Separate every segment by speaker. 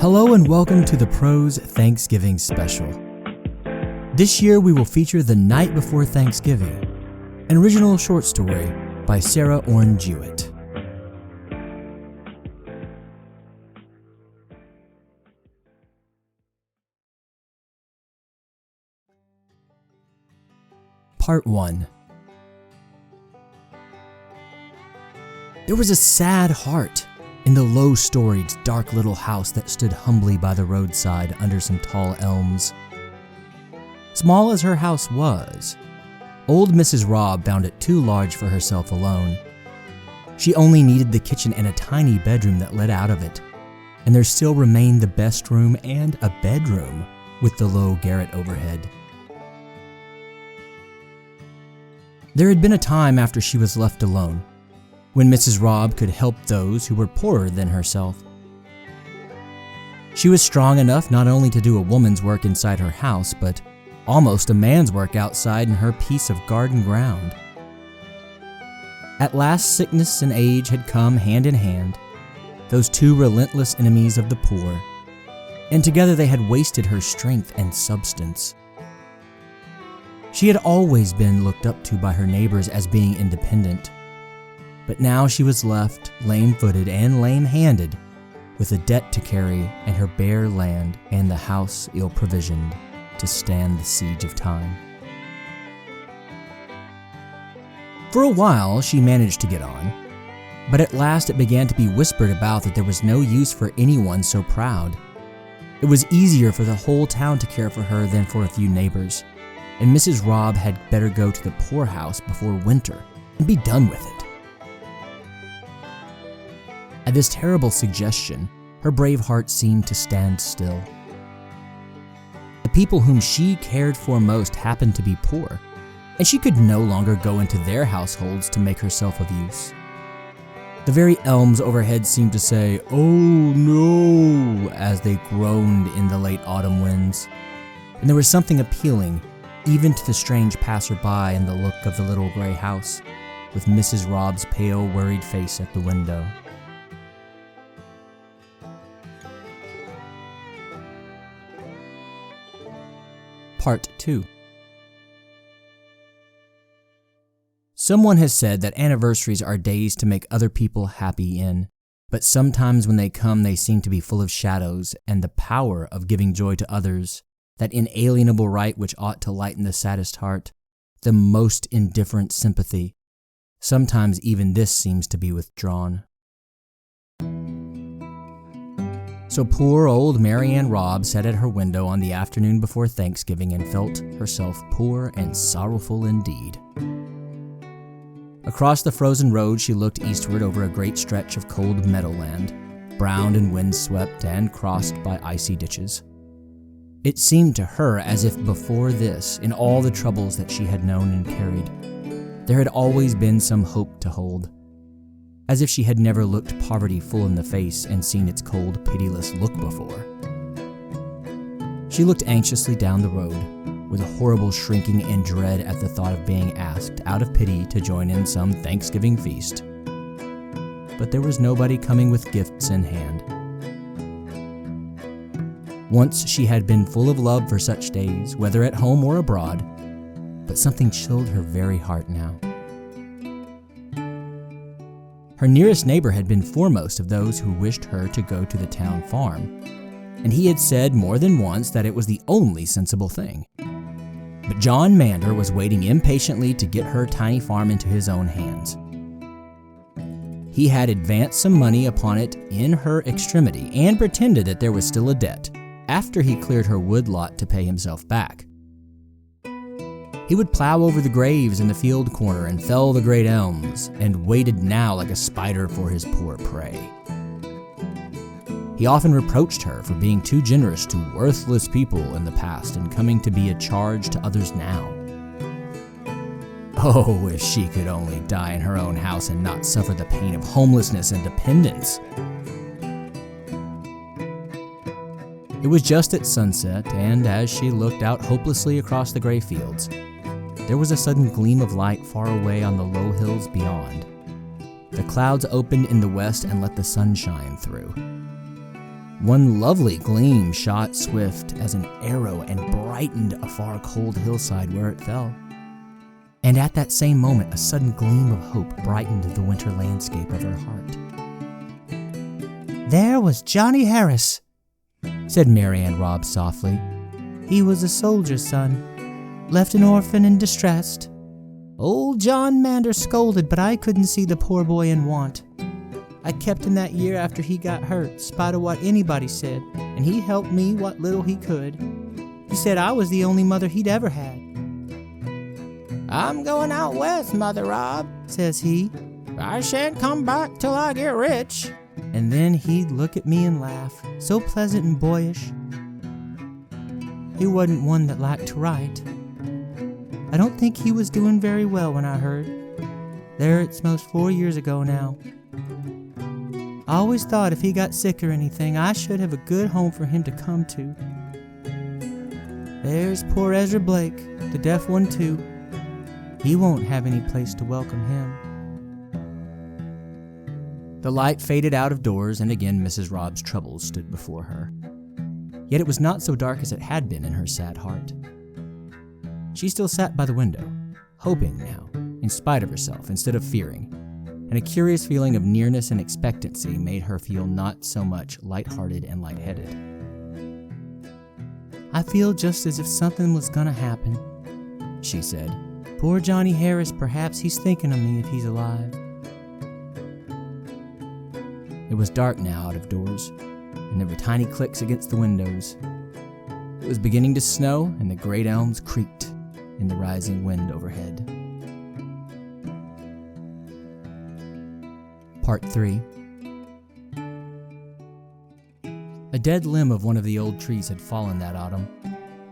Speaker 1: Hello and welcome to the Prose Thanksgiving Special. This year we will feature The Night Before Thanksgiving, an original short story by Sarah Orne Jewett. Part 1. There was a sad heart in the low-storied, dark little house that stood humbly by the roadside under some tall elms. Small as her house was, old Mrs. Robb found it too large for herself alone. She only needed the kitchen and a tiny bedroom that led out of it, and there still remained the best room and a bedroom with the low garret overhead. There had been a time after she was left alone, when Mrs. Robb could help those who were poorer than herself. She was strong enough not only to do a woman's work inside her house, but almost a man's work outside in her piece of garden ground. At last, sickness and age had come hand in hand, those two relentless enemies of the poor, and together they had wasted her strength and substance. She had always been looked up to by her neighbors as being independent, but now she was left lame-footed and lame-handed, with a debt to carry and her bare land and the house ill-provisioned to stand the siege of time. For a while she managed to get on, but at last it began to be whispered about that there was no use for anyone so proud. It was easier for the whole town to care for her than for a few neighbors, and Mrs. Robb had better go to the poorhouse before winter and be done with it. At this terrible suggestion, her brave heart seemed to stand still. The people whom she cared for most happened to be poor, and she could no longer go into their households to make herself of use. The very elms overhead seemed to say, "Oh no," as they groaned in the late autumn winds, and there was something appealing even to the strange passer-by in the look of the little gray house, with Mrs. Robb's pale, worried face at the window. Part 2. Someone has said that anniversaries are days to make other people happy in, but sometimes when they come they seem to be full of shadows and the power of giving joy to others, that inalienable right which ought to lighten the saddest heart, the most indifferent sympathy. Sometimes even this seems to be withdrawn. So poor old Mary Ann Robb sat at her window on the afternoon before Thanksgiving and felt herself poor and sorrowful indeed. Across the frozen road she looked eastward over a great stretch of cold meadowland, browned and windswept and crossed by icy ditches. It seemed to her as if before this, in all the troubles that she had known and carried, there had always been some hope to hold, as if she had never looked poverty full in the face and seen its cold, pitiless look before. She looked anxiously down the road, with a horrible shrinking and dread at the thought of being asked, out of pity, to join in some Thanksgiving feast. But there was nobody coming with gifts in hand. Once she had been full of love for such days, whether at home or abroad, but something chilled her very heart now. Her nearest neighbor had been foremost of those who wished her to go to the town farm, and he had said more than once that it was the only sensible thing. But John Mander was waiting impatiently to get her tiny farm into his own hands. He had advanced some money upon it in her extremity and pretended that there was still a debt, after he cleared her wood lot to pay himself back. He would plow over the graves in the field corner and fell the great elms, and waited now like a spider for his poor prey. He often reproached her for being too generous to worthless people in the past and coming to be a charge to others now. Oh, if she could only die in her own house and not suffer the pain of homelessness and dependence. It was just at sunset, and as she looked out hopelessly across the gray fields, there was a sudden gleam of light far away on the low hills beyond. The clouds opened in the west and let the sun shine through. One lovely gleam shot swift as an arrow and brightened a far cold hillside where it fell. And at that same moment, a sudden gleam of hope brightened the winter landscape of her heart. "There was Johnny Harris," said Mary Ann Robb softly. "He was a soldier's son, left an orphan and distressed. Old John Mander scolded, but I couldn't see the poor boy in want. I kept him that year after he got hurt, spite of what anybody said, and he helped me what little he could. He said I was the only mother he'd ever had. 'I'm going out west, Mother Robb,' says he. 'I shan't come back till I get rich.' And then he'd look at me and laugh, so pleasant and boyish. He wasn't one that liked to write. I don't think he was doing very well when I heard. There, it's most 4 years ago now. I always thought if he got sick or anything, I should have a good home for him to come to. There's poor Ezra Blake, the deaf one too. He won't have any place to welcome him." The light faded out of doors, and again Mrs. Robb's troubles stood before her. Yet it was not so dark as it had been in her sad heart. She still sat by the window, hoping now, in spite of herself, instead of fearing, and a curious feeling of nearness and expectancy made her feel not so much lighthearted and lightheaded. "I feel just as if something was gonna happen," she said. "Poor Johnny Harris, perhaps he's thinking of me if he's alive." It was dark now out of doors, and there were tiny clicks against the windows. It was beginning to snow, and the great elms creaked in the rising wind overhead. Part 3. A dead limb of one of the old trees had fallen that autumn,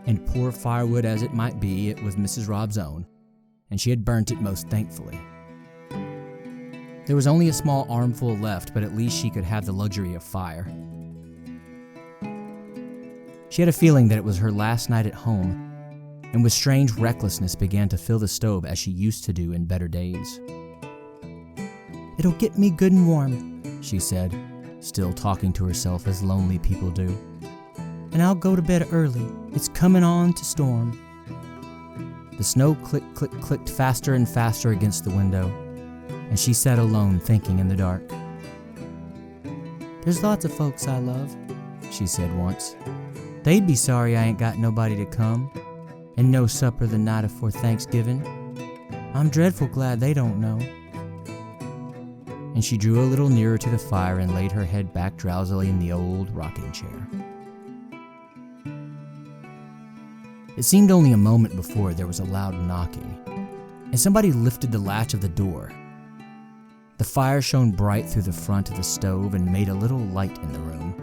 Speaker 1: and poor firewood as it might be, it was Mrs. Robb's own, and she had burnt it most thankfully. There was only a small armful left, but at least she could have the luxury of fire. She had a feeling that it was her last night at home, and with strange recklessness began to fill the stove as she used to do in better days. "It'll get me good and warm," she said, still talking to herself as lonely people do. "And I'll go to bed early. It's coming on to storm." The snow clicked faster and faster against the window, and she sat alone thinking in the dark. "There's lots of folks I love," she said once. "They'd be sorry I ain't got nobody to come, and no supper the night afore Thanksgiving. I'm dreadful glad they don't know." And she drew a little nearer to the fire and laid her head back drowsily in the old rocking chair. It seemed only a moment before there was a loud knocking, and somebody lifted the latch of the door. The fire shone bright through the front of the stove and made a little light in the room.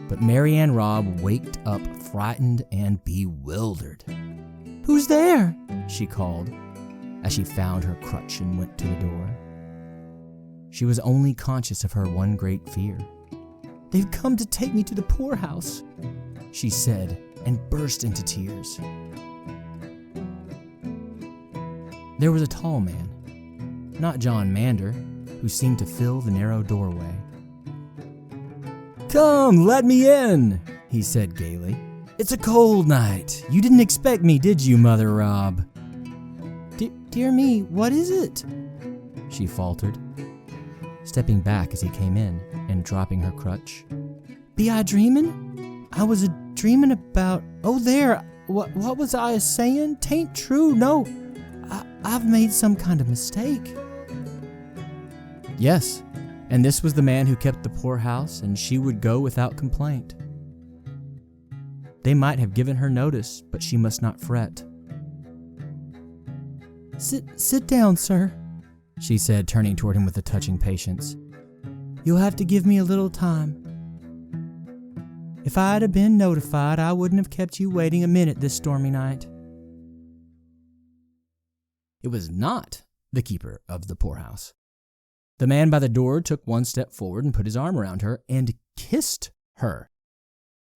Speaker 1: But Mary Ann Robb waked up frightened and bewildered. "Who's there?" she called, as she found her crutch and went to the door. She was only conscious of her one great fear. "They've come to take me to the poorhouse," she said, and burst into tears. There was a tall man, not John Mander, who seemed to fill the narrow doorway. "Come, let me in," he said gaily. "It's a cold night. You didn't expect me, did you, Mother Robb?" Dear me, what is it?" she faltered, stepping back as he came in and dropping her crutch. "Be I dreamin'? I was a-dreamin' about... Oh, there! What was I a-sayin'? 'Tain't true, no. I've made some kind of mistake." Yes, and this was the man who kept the poorhouse, and she would go without complaint. They might have given her notice, but she must not fret. Sit down, sir," she said, turning toward him with a touching patience. "You'll have to give me a little time. If I'd have been notified, I wouldn't have kept you waiting a minute this stormy night." It was not the keeper of the poorhouse. The man by the door took one step forward and put his arm around her and kissed her.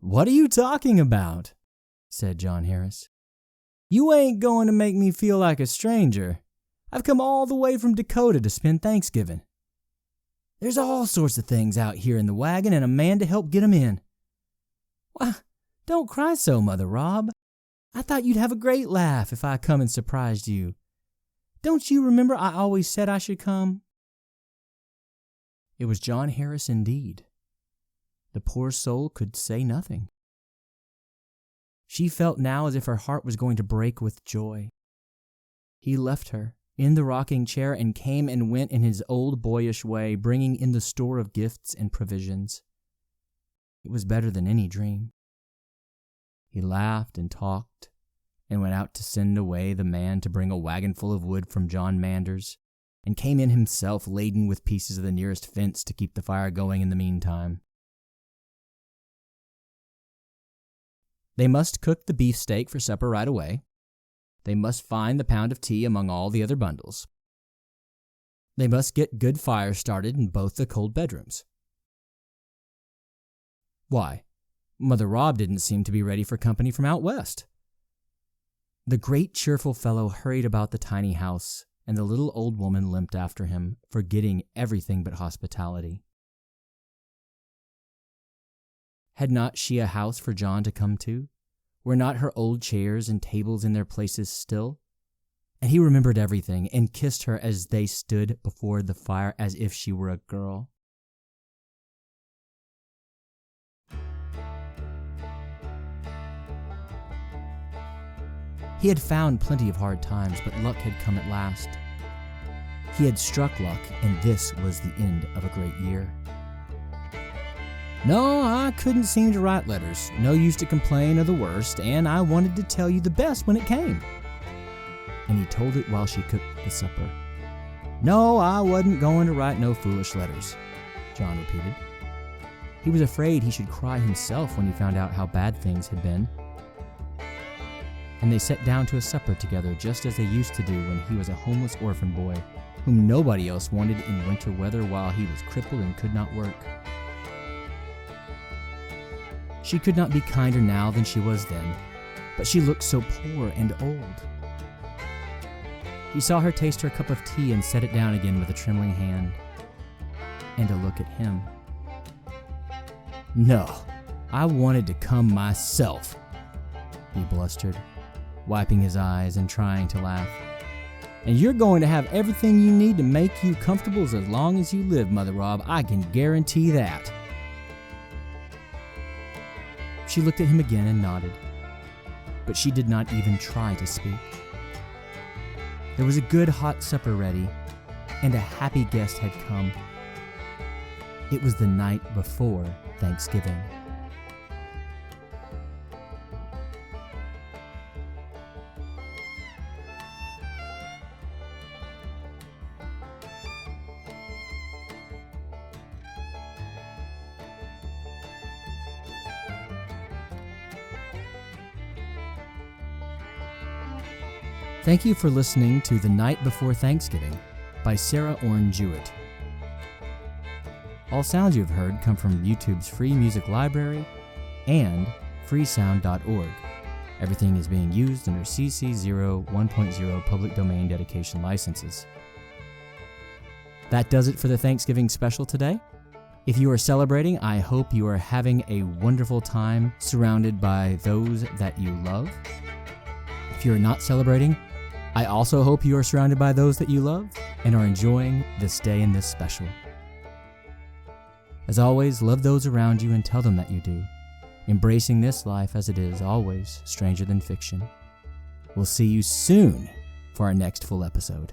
Speaker 1: "What are you talking about?" said John Harris. "You ain't going to make me feel like a stranger. I've come all the way from Dakota to spend Thanksgiving. There's all sorts of things out here in the wagon and a man to help get 'em in. Why, don't cry so, Mother Rob. I thought you'd have a great laugh if I come and surprised you. Don't you remember I always said I should come?" It was John Harris indeed. The poor soul could say nothing. She felt now as if her heart was going to break with joy. He left her in the rocking chair and came and went in his old boyish way, bringing in the store of gifts and provisions. It was better than any dream. He laughed and talked, and went out to send away the man to bring a wagon full of wood from John Manders, and came in himself laden with pieces of the nearest fence to keep the fire going in the meantime. They must cook the beefsteak for supper right away. They must find the pound of tea among all the other bundles. They must get good fire started in both the cold bedrooms. Why, Mother Rob didn't seem to be ready for company from out west. The great cheerful fellow hurried about the tiny house, and the little old woman limped after him, forgetting everything but hospitality. Had not she a house for John to come to? Were not her old chairs and tables in their places still? And he remembered everything, and kissed her as they stood before the fire as if she were a girl. He had found plenty of hard times, but luck had come at last. He had struck luck, and this was the end of a great year. No, I couldn't seem to write letters. No use to complain of the worst, and I wanted to tell you the best when it came. And he told it while she cooked the supper. No, I wasn't going to write no foolish letters, John repeated. He was afraid he should cry himself when he found out how bad things had been. And they sat down to a supper together just as they used to do when he was a homeless orphan boy, whom nobody else wanted in winter weather while he was crippled and could not work. She could not be kinder now than she was then, but she looked so poor and old. He saw her taste her cup of tea and set it down again with a trembling hand, and a look at him. No, I wanted to come myself, he blustered, wiping his eyes and trying to laugh. And you're going to have everything you need to make you comfortable as long as you live, Mother Rob. I can guarantee that. She looked at him again and nodded, but she did not even try to speak. There was a good hot supper ready, and a happy guest had come. It was the night before Thanksgiving. Thank you for listening to The Night Before Thanksgiving by Sarah Orne Jewett. All sounds you have heard come from YouTube's free music library and freesound.org. Everything is being used under CC 01.0 public domain dedication licenses. That does it for the Thanksgiving special today. If you are celebrating, I hope you are having a wonderful time surrounded by those that you love. If you are not celebrating, I also hope you are surrounded by those that you love and are enjoying this day and this special. As always, love those around you and tell them that you do, embracing this life as it is always stranger than fiction. We'll see you soon for our next full episode.